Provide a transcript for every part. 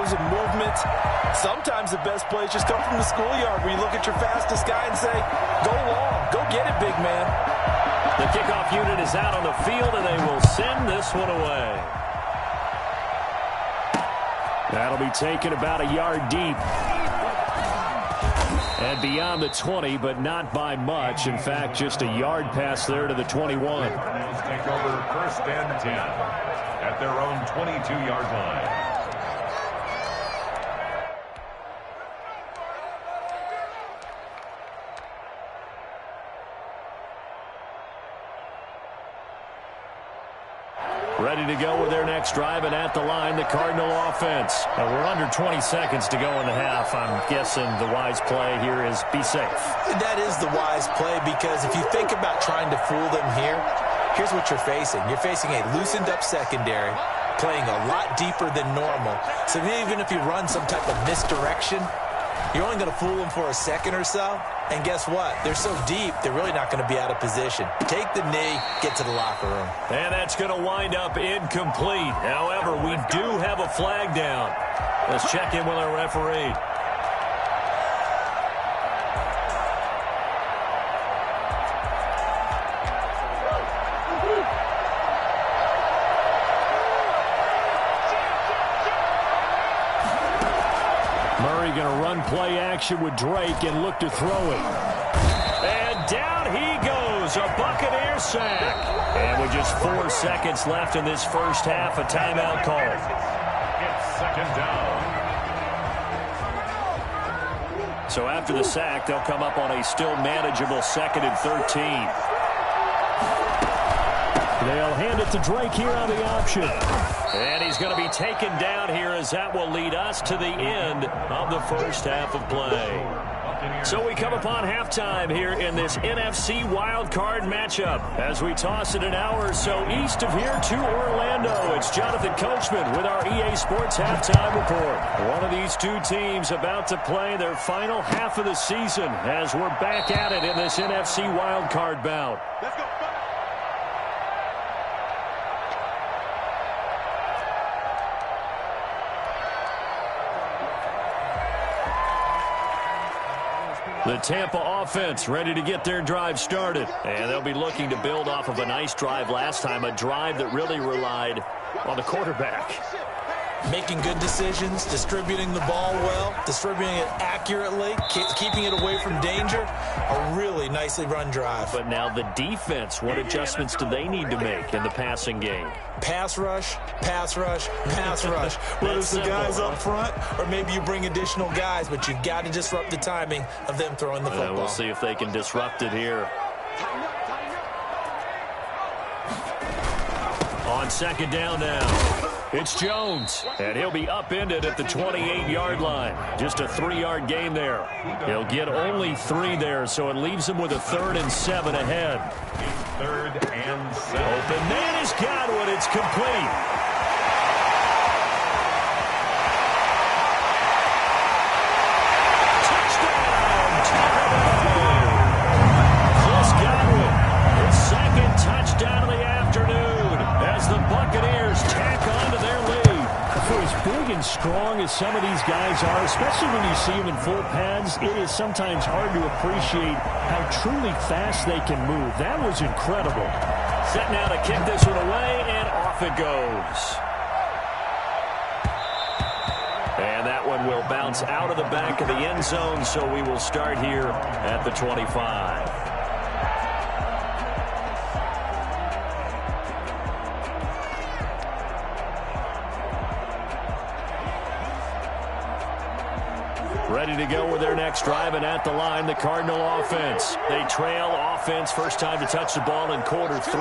terms of movement, sometimes the best plays just come from the schoolyard where you look at your fastest guy and say, go long, go get it, big man. The kickoff unit is out on the field, and they will send this one away. That'll be taken about a yard deep. And beyond the 20, but not by much. In fact, just a yard pass there to the 21. Let's take over first and 10 at their own 22-yard line. Ready to go with their next drive, and at the line, the Cardinal offense. We're under 20 seconds to go in the half. I'm guessing the wise play here is be safe. That is the wise play, because if you think about trying to fool them here, here's what you're facing. You're facing a loosened-up secondary, playing a lot deeper than normal. So even if you run some type of misdirection, you're only going to fool them for a second or so. And guess what? They're so deep, they're really not going to be out of position. Take the knee, get to the locker room. And that's going to wind up incomplete. However, we do have a flag down. Let's check in with our referee. Murray going to run play action with Drake and look to throw it. And down he goes, a Buccaneer sack. And with just 4 seconds left in this first half, a timeout call. It's second down. So after the sack, they'll come up on a still manageable 2nd and 13. They'll hand it to Drake here on the option. And he's going to be taken down here, as that will lead us to the end of the first half of play. So we come upon halftime here in this NFC wildcard matchup. As we toss it an hour or so east of here to Orlando, it's Jonathan Coachman with our EA Sports Halftime Report. One of these two teams about to play their final half of the season as we're back at it in this NFC wildcard bout. Let's go. The Tampa offense ready to get their drive started. And they'll be looking to build off of a nice drive last time, a drive that really relied on the quarterback. Making good decisions, distributing the ball well, distributing it accurately, keeping it away from danger. A really nicely run drive. But now the defense, what adjustments do they need to make in the passing game? Pass rush, pass rush, pass rush. Whether it's the guys up front or maybe you bring additional guys, but you've got to disrupt the timing of them throwing the football. We'll see if they can disrupt it here. On second down now. It's Jones, and he'll be upended at the 28-yard line. Just a 3-yard gain there. He'll get only 3 there, so it leaves him with a 3rd and 7 ahead. 3rd and 7. Open man is Godwin. It's complete. Touchdown, Tampa Bay. Chris Godwin, his 2nd touchdown of the afternoon as the Buccaneers tack on to their lead. For as big and strong as some of these guys are, especially when you see them in full pads, it is sometimes hard to appreciate how truly fast they can move. That was incredible. Set now to kick this one away, and off it goes. And that one will bounce out of the back of the end zone, so we will start here at the 25. Ready to go with their next drive, and at the line, the Cardinal offense. They trail offense, first time to touch the ball in quarter 3,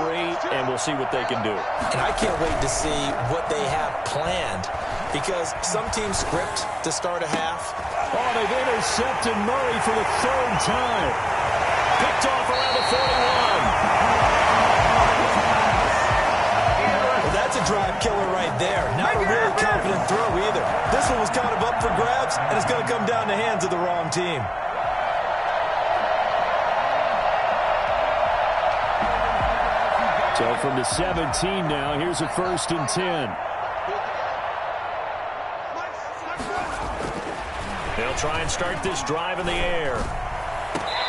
and we'll see what they can do. And I can't wait to see what they have planned, because some teams script to start a half. Oh, they've intercepted Murray for the 3rd time. Picked off around the 41. Well, that's a drive killer right there. Not a really confident throw either. This one was kind of up for grabs, and it's going to come down the hands of the wrong team. So from the 17 now, here's a 1st and 10. They'll try and start this drive in the air.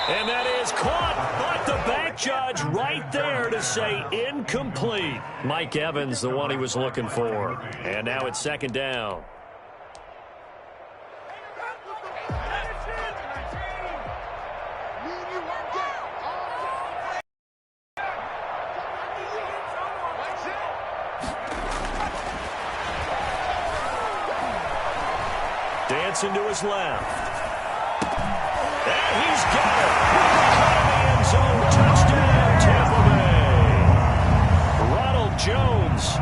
And that is caught, but the back judge right there to say incomplete. Mike Evans, the one he was looking for. And now it's second down. Dancing to his left. And he's got it. In the end zone. Touchdown, Tampa Bay. Ronald Jones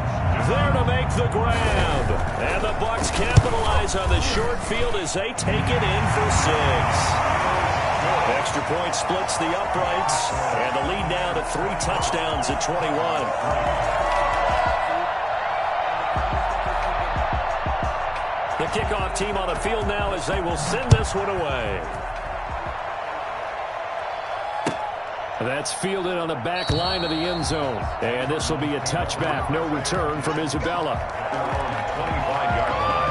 there to make the grab. And the Bucs capitalize on the short field as they take it in for 6. Extra point splits the uprights. And the lead now to 3 touchdowns at 21. The kickoff team on the field now as they will send this one away. That's fielded on the back line of the end zone. And this will be a touchback. No return from Isabella. 25-yard line.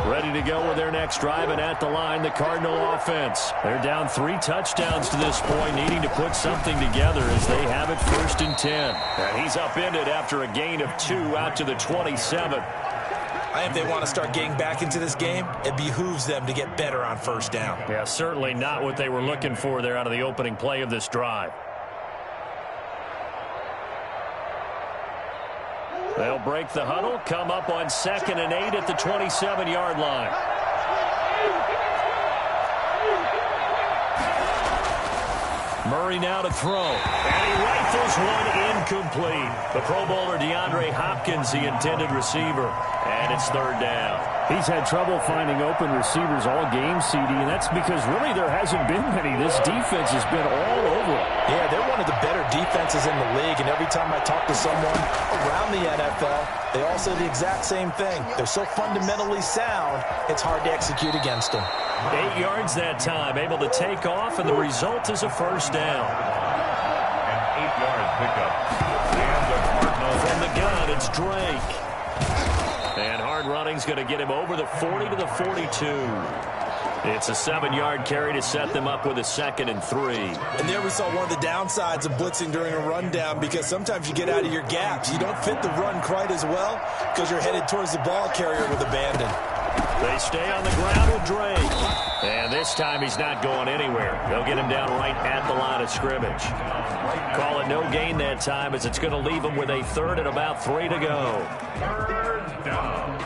Ready to go with their next drive, and at the line, the Cardinal offense. They're down 3 touchdowns to this point, needing to put something together as they have it 1st and 10. And he's upended after a gain of 2 out to the 27. I think they want to start getting back into this game. It behooves them to get better on 1st down. Yeah, certainly not what they were looking for there out of the opening play of this drive. They'll break the huddle, come up on 2nd and 8 at the 27-yard line. Murray now to throw. And he rifles one incomplete. The Pro Bowler DeAndre Hopkins, the intended receiver. And it's 3rd down. He's had trouble finding open receivers all game, CD, and that's because really there hasn't been many. This defense has been all over it. Yeah, they're one of the better defenses in the league, and every time I talk to someone around the NFL, they all say the exact same thing. They're so fundamentally sound, it's hard to execute against them. 8 yards that time, able to take off, and the result is a 1st down. An 8-yard pickup. And the Cardinals. From the gun, it's Drake. And hard running's going to get him over the 40 to the 42. It's a 7-yard carry to set them up with a 2nd and 3. And there we saw one of the downsides of blitzing during a rundown, because sometimes you get out of your gaps. You don't fit the run quite as well because you're headed towards the ball carrier with abandon. They stay on the ground with Drake. And this time he's not going anywhere. They'll get him down right at the line of scrimmage. Call it no gain that time, as it's going to leave him with a 3rd and about 3 to go. 3rd down.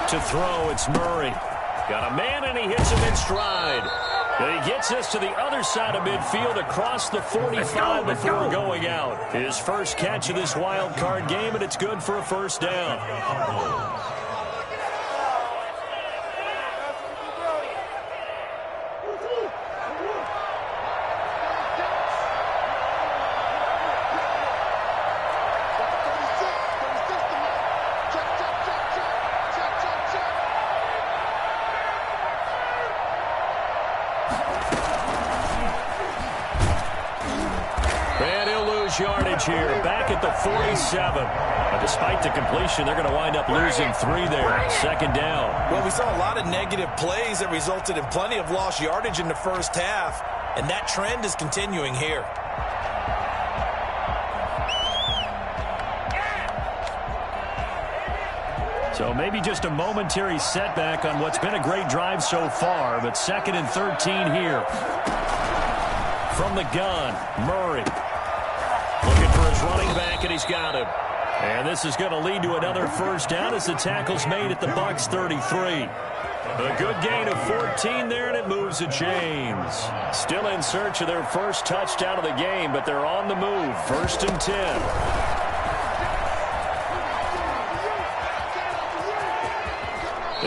To throw, it's Murray. Got a man, and he hits him in stride. And he gets this to the other side of midfield across the 45 before going out. His first catch of this wild card game, and it's good for a 1st down. Yardage here, back at the 47. But despite the completion, they're going to wind up losing 3 there. 2nd down. Well, we saw a lot of negative plays that resulted in plenty of lost yardage in the 1st half, and that trend is continuing here. So maybe just a momentary setback on what's been a great drive so far, but 2nd and 13 here. From the gun, Murray. Looking for his running back, and he's got him. And this is going to lead to another 1st down as the tackle's made at the Bucs 33. A good gain of 14 there, and it moves the chains. Still in search of their first touchdown of the game, but they're on the move. 1st and 10.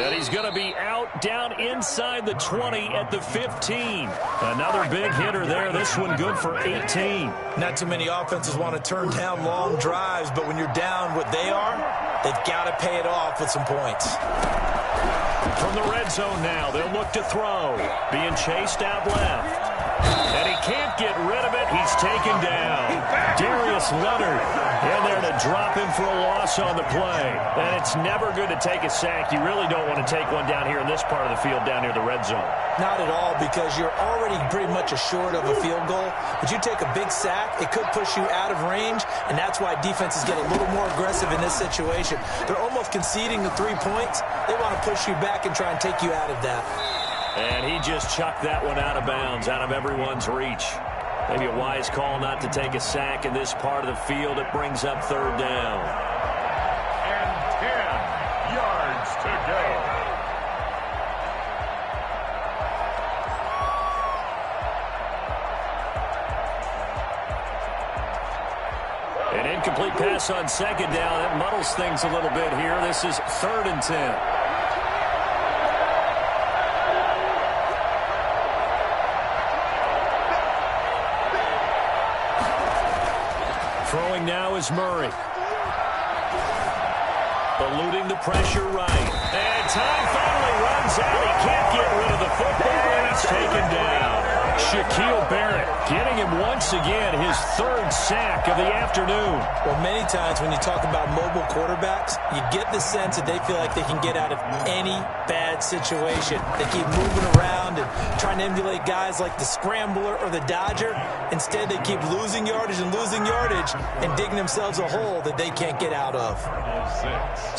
And he's going to be out down inside the 20 at the 15. Another big hitter there. This one good for 18. Not too many offenses want to turn down long drives, but when you're down what they are, they've got to pay it off with some points. From the red zone now, they'll look to throw. Being chased out left. And he can't get rid of it. He's taken down. Darius Leonard in there to drop him for a loss on the play. And it's never good to take a sack. You really don't want to take one down here in this part of the field down near the red zone. Not at all, because you're already pretty much assured of a field goal. But you take a big sack, it could push you out of range, and that's why defenses get a little more aggressive in this situation. They're almost conceding the 3 points. They want to push you back and try and take you out of that. And he just chucked that one out of bounds, out of everyone's reach. Maybe a wise call not to take a sack in this part of the field. It brings up third down. And 10 yards to go. An incomplete pass on second down. That muddles things a little bit here. This is 3rd and 10. Throwing now is Murray. Eluding the pressure right. And time finally runs out. He can't get rid of the football, and he's taken down. Shaquille Barrett getting him once again his 3rd sack of the afternoon. Well, many times when you talk about mobile quarterbacks, you get the sense that they feel like they can get out of any bad situation. They keep moving around and trying to emulate guys like the Scrambler or the Dodger. Instead, they keep losing yardage and digging themselves a hole that they can't get out of.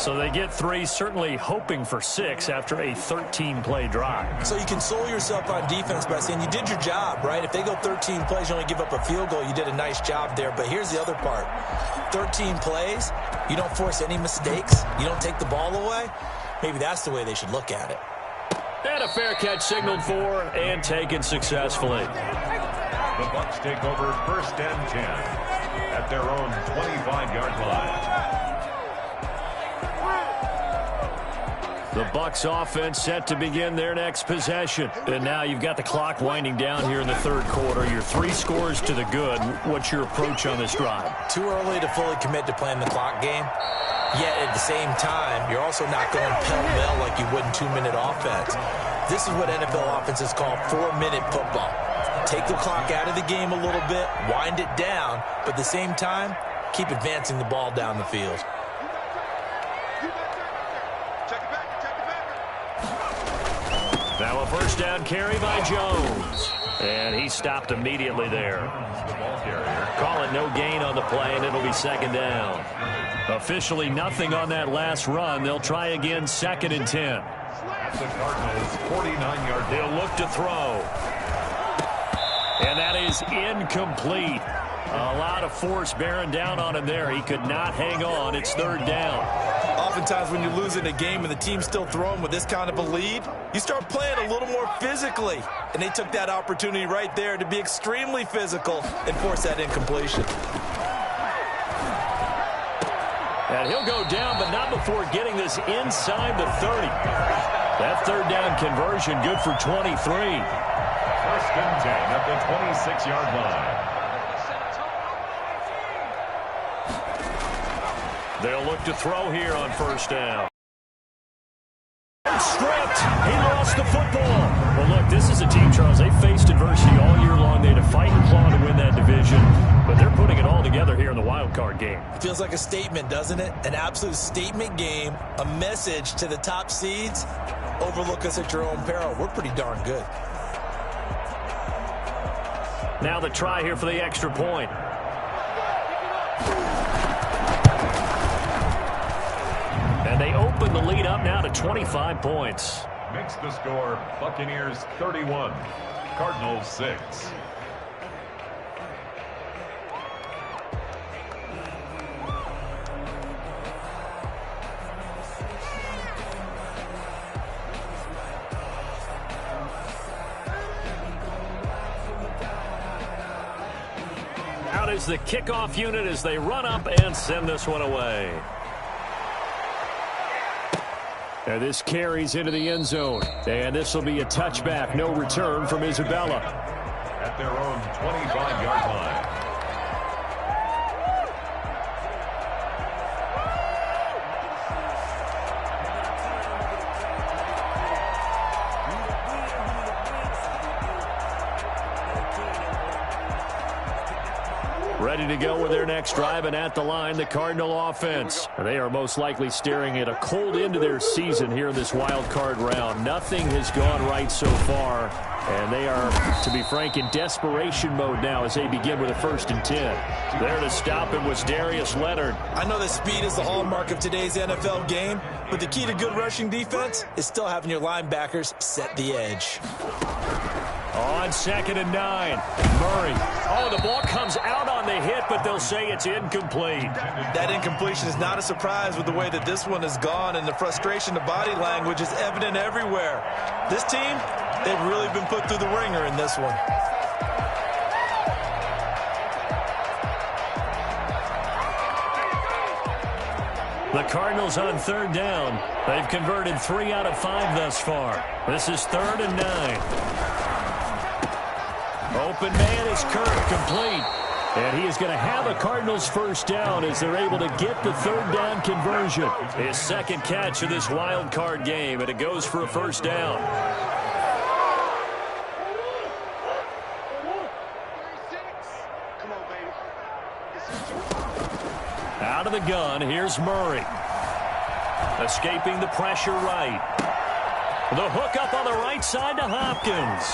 So they get 3, certainly hoping for 6 after a 13-play drive. So you console yourself on defense by saying you did your job, right? If they go 13 plays, you only give up a field goal, you did a nice job there. But here's the other part. 13 plays, you don't force any mistakes, you don't take the ball away. Maybe that's the way they should look at it. And a fair catch signaled for and taken successfully. The Bucs take over 1st and 10 at their own 25-yard line. The Bucs offense set to begin their next possession. And now you've got the clock winding down here in the 3rd quarter. You're 3 scores to the good. What's your approach on this drive? Too early to fully commit to playing the clock game. Yet at the same time, you're also not going pell-mell like you would in 2-minute offense. This is what NFL offenses call 4-minute football. Take the clock out of the game a little bit, wind it down, but at the same time, keep advancing the ball down the field. Now a 1st down carry by Jones. And he stopped immediately there. Call it no gain on the play, and it'll be 2nd down. Officially nothing on that last run. They'll try again 2nd and 10. At the Cardinals' 49-yard. They'll look to throw. And that is incomplete. A lot of force bearing down on him there. He could not hang on. It's 3rd down. Oftentimes when you're losing a game and the team's still throwing with this kind of a lead, you start playing a little more physically. And they took that opportunity right there to be extremely physical and force that incompletion. And he'll go down, but not before getting this inside the 30. That 3rd down conversion good for 23. 1st and 10 at the 26-yard line. They'll look to throw here on 1st down. Stripped. He lost the football. Well, look, this is a team, Charles. They faced adversity all year long. They had to fight and claw to win that division. But they're putting it all together here in the wild card game. Feels like a statement, doesn't it? An absolute statement game. A message to the top seeds. Overlook us at your own peril. We're pretty darn good. Now the try here for the extra point. And they open the lead up now to 25 points. Makes the score Buccaneers 31, Cardinals 6. Out is the kickoff unit as they run up and send this one away. And this carries into the end zone. And this will be a touchback. No return from Isabella. At their own 25-yard line. Ready to go with their next drive, and at the line, the Cardinal offense. They are most likely staring at a cold end to their season here in this wild card round. Nothing has gone right so far, and they are, to be frank, in desperation mode now as they begin with a 1st and 10. There to stop him was Darius Leonard. I know that speed is the hallmark of today's NFL game, but the key to good rushing defense is still having your linebackers set the edge. On 2nd and 9, Murray. Oh, the ball comes out on the hit, but they'll say it's incomplete. That incompletion is not a surprise with the way that this one has gone, and the frustration, the body language is evident everywhere. This team, they've really been put through the ringer in this one. The Cardinals on 3rd down. They've converted 3 out of 5 thus far. This is 3rd and 9. Open man is Kirk, complete. And he is going to have a Cardinals 1st down as they're able to get the 3rd down conversion. His 2nd catch of this wild card game, and it goes for a 1st down. Out of the gun, here's Murray. Escaping the pressure right. The hook up on the right side to Hopkins.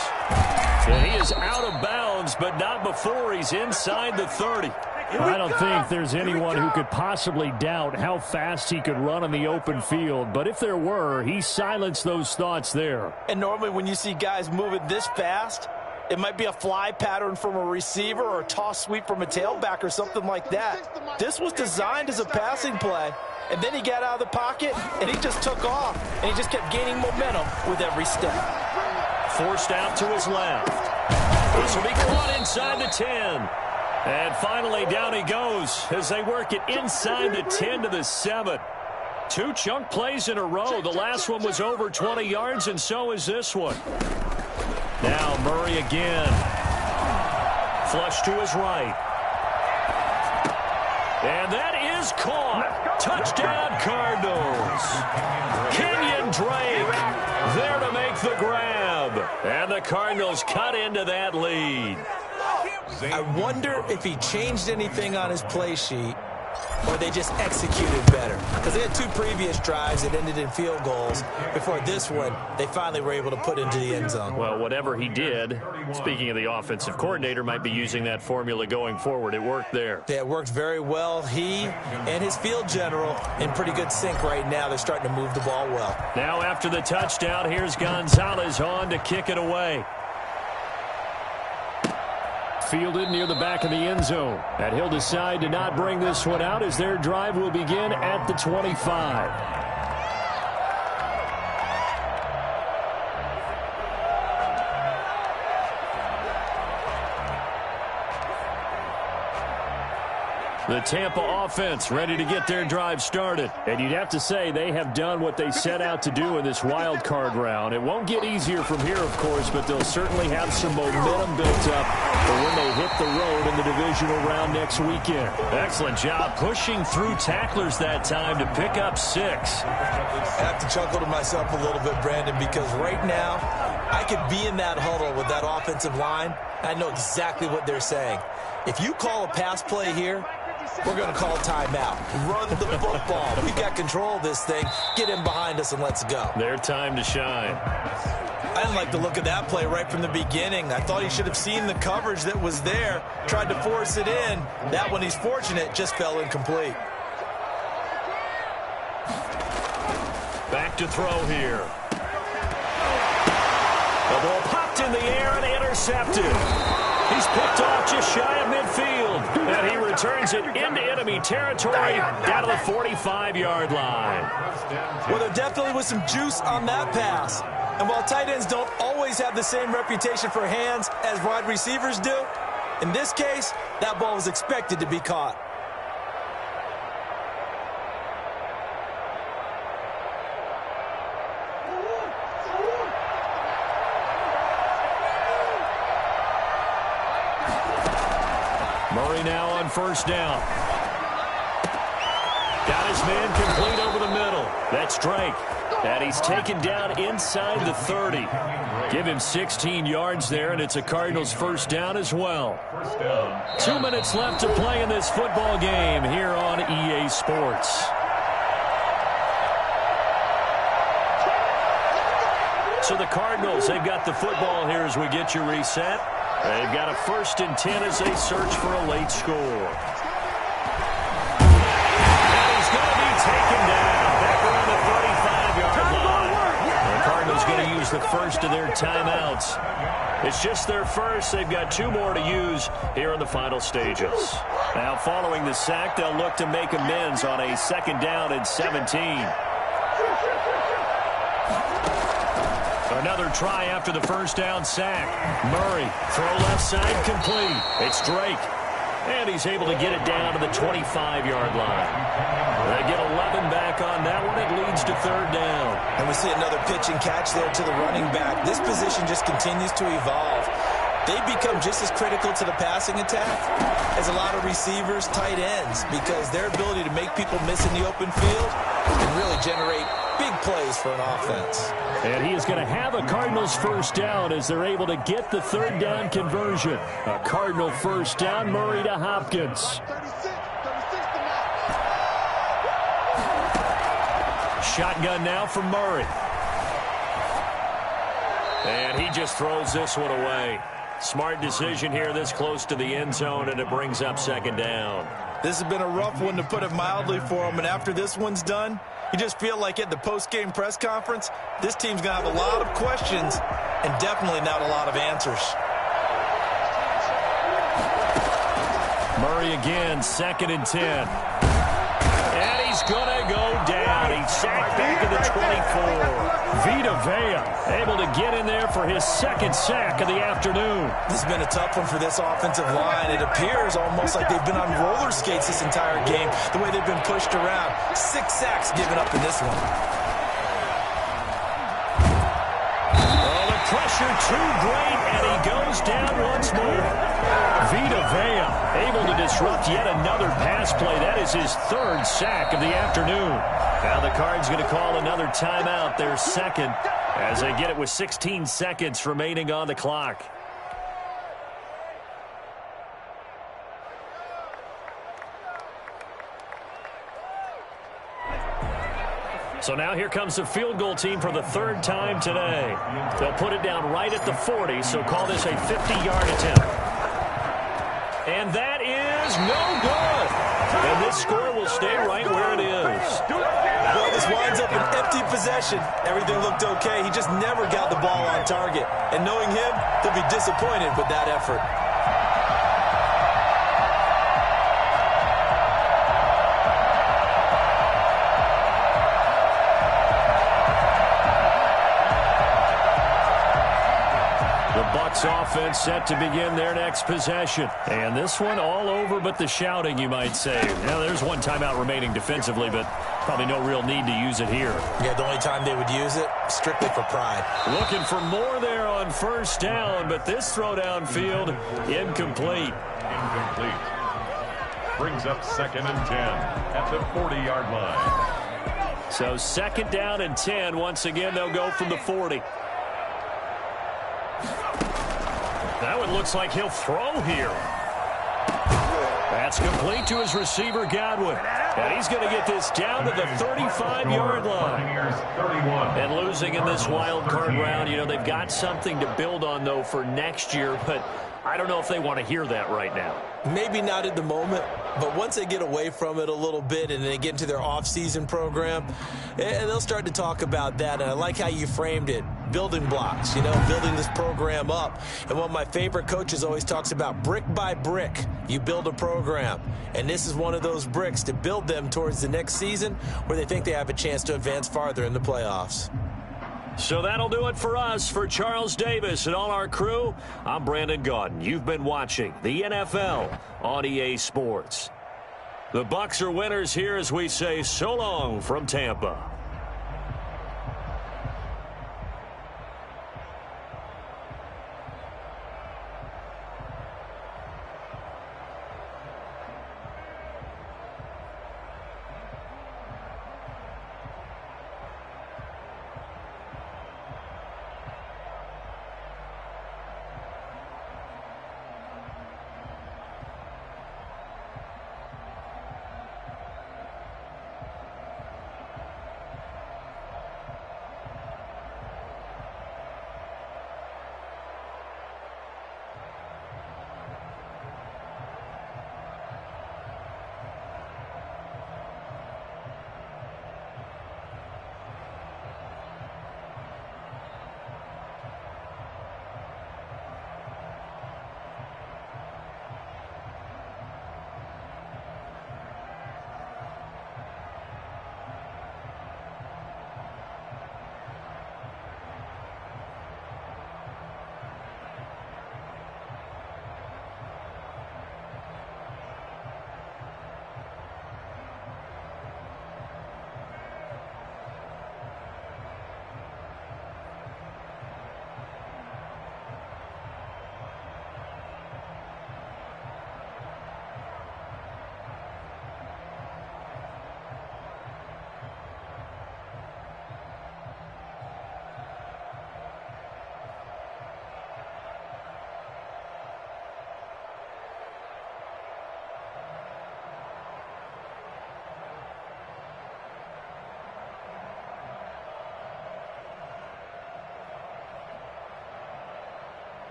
And he is out of bounds, but not before he's inside the 30. I don't think there's anyone who could possibly doubt how fast he could run on the open field. But if there were, he silenced those thoughts there. And normally when you see guys moving this fast, it might be a fly pattern from a receiver or a toss sweep from a tailback or something like that. This was designed as a passing play. And then he got out of the pocket, and he just took off. And he just kept gaining momentum with every step. Forced out to his left. This will be caught inside the 10. And finally, down he goes as they work it inside the 10 to the 7. 2 chunk plays in a row. The last one was over 20 yards, and so is this one. Now Murray again. Flush to his right. And that is caught. Touchdown, Cardinals. Kenyon Drake there to make the grab. And the Cardinals cut into that lead. I wonder if he changed anything on his play sheet or they just executed better. Because they had 2 previous drives that ended in field goals. Before this one, they finally were able to put into the end zone. Well, whatever he did, speaking of the offensive coordinator, might be using that formula going forward. It worked there. Yeah, it worked very well. He and his field general in pretty good sync right now. They're starting to move the ball well. Now after the touchdown, here's Gonzalez on to kick it away. Fielded near the back of the end zone. And he'll decide to not bring this one out as their drive will begin at the 25. The Tampa offense ready to get their drive started. And you'd have to say they have done what they set out to do in this wild card round. It won't get easier from here, of course, but they'll certainly have some momentum built up for when they hit the road in the divisional round next weekend. Excellent job pushing through tacklers that time to pick up 6. I have to chuckle to myself a little bit, Brandon, because right now I could be in that huddle with that offensive line. I know exactly what they're saying. If you call a pass play here, we're going to call timeout. Run the football. We've got control of this thing. Get in behind us and let's go. Their time to shine. I didn't like the look of that play right from the beginning. I thought he should have seen the coverage that was there, tried to force it in. That one, he's fortunate, just fell incomplete. Back to throw here. The ball popped in the air and intercepted. He's picked off just shy of midfield. And he returns it into enemy territory down to the 45-yard line. Well, there definitely was some juice on that pass. And while tight ends don't always have the same reputation for hands as wide receivers do, in this case, that ball was expected to be caught. Murray now on first down. Got his man complete over the middle. That's Drake. And he's taken down inside the 30. Give him 16 yards there, and it's a Cardinals first down as well. 2 minutes left to play in this football game here on EA Sports. So the Cardinals, they've got the football here as we get you reset. They've got a 1st and 10 as they search for a late score. And he's going to be taken down back around the 35-yard line. The Cardinals going to use the first of their timeouts. It's just their first. They've got 2 more to use here in the final stages. Now following the sack, they'll look to make amends on a 2nd down and 17. Another try after the first down sack. Murray, throw left side complete. It's Drake. And he's able to get it down to the 25-yard line. They get 11 back on that one. It leads to 3rd down. And we see another pitch and catch there to the running back. This position just continues to evolve. They become just as critical to the passing attack as a lot of receivers, tight ends, because their ability to make people miss in the open field can really generate big plays for an offense. And he is going to have a Cardinals first down as they're able to get the 3rd down conversion. A Cardinal first down, Murray to Hopkins. Shotgun now from Murray. And he just throws this one away. Smart decision here this close to the end zone, and it brings up 2nd down. This has been a rough one, to put it mildly, for him. And after this one's done, you just feel like at the post-game press conference, this team's going to have a lot of questions and definitely not a lot of answers. Murray again, 2nd and 10. And he's going to go down. He's sacked back at the 24. Vita Vea able to get in there for his 2nd sack of the afternoon. This has been a tough one for this offensive line. It appears almost like they've been on roller skates this entire game, the way they've been pushed around. 6 sacks given up in this one. Oh, the pressure too great, and he goes down once more. Vita Vea able to disrupt yet another pass play. That is his 3rd sack of the afternoon. Now the Cards going to call another timeout, their 2nd, as they get it with 16 seconds remaining on the clock. So now here comes the field goal team for the 3rd time today. They'll put it down right at the 40, so call this a 50-yard attempt. And that is no good. And this score will stay right where it is. Well, this winds up an empty possession. Everything looked okay. He just never got the ball on target. And knowing him, they'll be disappointed with that effort. Offense set to begin their next possession. And this one all over but the shouting, you might say. Now, there's one timeout remaining defensively, but probably no real need to use it here. Yeah, the only time they would use it, strictly for pride. Looking for more there on first down, but this throw downfield, incomplete. Incomplete. Brings up 2nd and 10 at the 40-yard line. So 2nd down and 10. Once again, they'll go from the 40. That one looks like he'll throw here. That's complete to his receiver, Godwin. And he's going to get this down to the 35-yard line. And losing in this wild card round, you know, they've got something to build on, though, for next year. But I don't know if they want to hear that right now. Maybe not at the moment, but once they get away from it a little bit and they get into their off-season program, they'll start to talk about that. And I like how you framed it. Building blocks, you know, building this program up. And one of my favorite coaches always talks about brick by brick, you build a program. And this is one of those bricks to build them towards the next season where they think they have a chance to advance farther in the playoffs. So that'll do it for us. For Charles Davis and all our crew, I'm Brandon Gaudin. You've been watching the NFL on EA Sports. The Bucs are winners here as we say so long from Tampa.